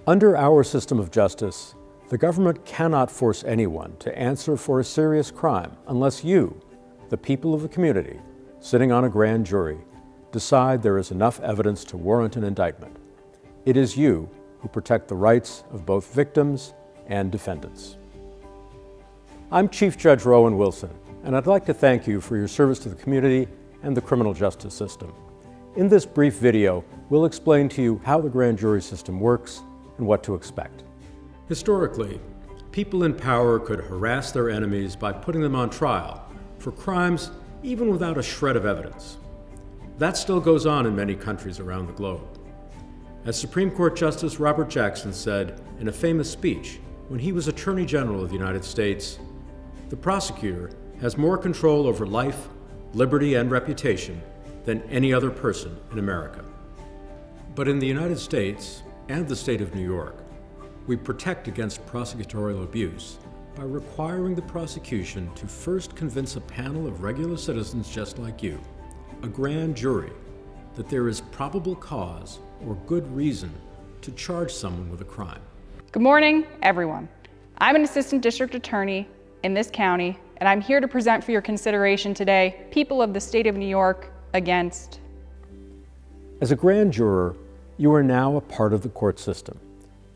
Under our system of justice, the government cannot force anyone to answer for a serious crime unless you, the people of the community, sitting on a grand jury, decide there is enough evidence to warrant an indictment. It is you who protect the rights of both victims and defendants. I'm Chief Judge Rowan Wilson, and I'd like to thank you for your service to the community and the criminal justice system. In this brief video, we'll explain to you how the grand jury system works and what to expect. Historically, people in power could harass their enemies by putting them on trial for crimes even without a shred of evidence. That still goes on in many countries around the globe. As Supreme Court Justice Robert Jackson said in a famous speech when he was Attorney General of the United States, "The prosecutor has more control over life, liberty, and reputation than any other person in America." But in the United States and the state of New York, we protect against prosecutorial abuse by requiring the prosecution to first convince a panel of regular citizens just like you, a grand jury, that there is probable cause or good reason to charge someone with a crime. Good morning, everyone. I'm an assistant district attorney in this county, and I'm here to present for your consideration today, people of the state of New York against. As a grand juror, you are now a part of the court system.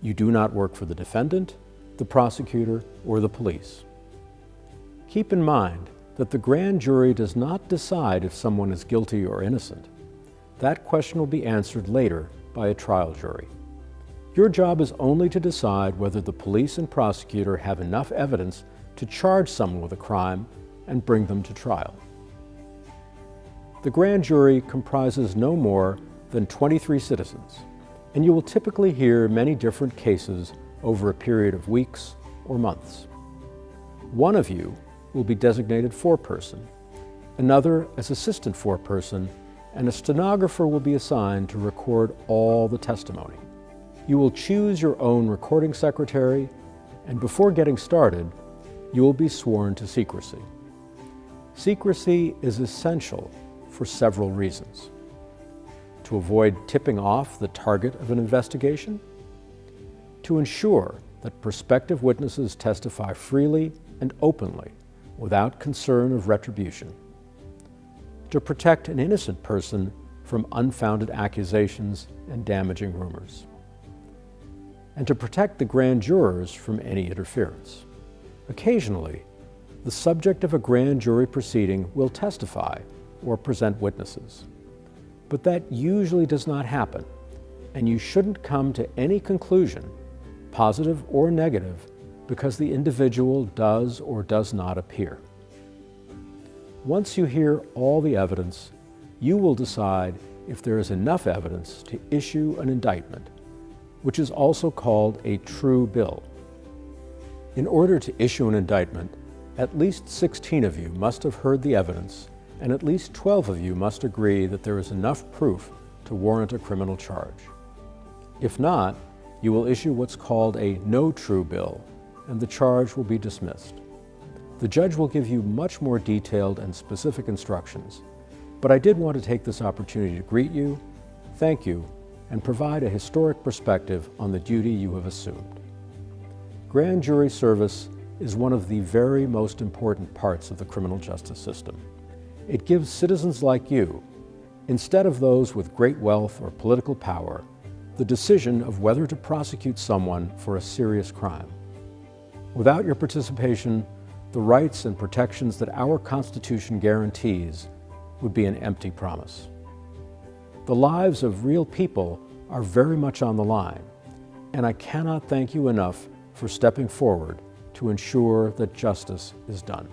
You do not work for the defendant, the prosecutor, or the police. Keep in mind that the grand jury does not decide if someone is guilty or innocent. That question will be answered later by a trial jury. Your job is only to decide whether the police and prosecutor have enough evidence to charge someone with a crime and bring them to trial. The grand jury comprises no more than 23 citizens, and you will typically hear many different cases over a period of weeks or months. One of you will be designated foreperson, another as assistant foreperson, and a stenographer will be assigned to record all the testimony. You will choose your own recording secretary, and before getting started, you will be sworn to secrecy. Secrecy is essential for several reasons. To avoid tipping off the target of an investigation, to ensure that prospective witnesses testify freely and openly without concern of retribution, to protect an innocent person from unfounded accusations and damaging rumors, and to protect the grand jurors from any interference. Occasionally, the subject of a grand jury proceeding will testify or present witnesses. But that usually does not happen, and you shouldn't come to any conclusion, positive or negative, because the individual does or does not appear. Once you hear all the evidence, you will decide if there is enough evidence to issue an indictment, which is also called a true bill. In order to issue an indictment, at least 16 of you must have heard the evidence, and at least 12 of you must agree that there is enough proof to warrant a criminal charge. If not, you will issue what's called a no true bill, and the charge will be dismissed. The judge will give you much more detailed and specific instructions, but I did want to take this opportunity to greet you, thank you, and provide a historic perspective on the duty you have assumed. Grand jury service is one of the very most important parts of the criminal justice system. It gives citizens like you, instead of those with great wealth or political power, the decision of whether to prosecute someone for a serious crime. Without your participation, the rights and protections that our Constitution guarantees would be an empty promise. The lives of real people are very much on the line, and I cannot thank you enough for stepping forward to ensure that justice is done.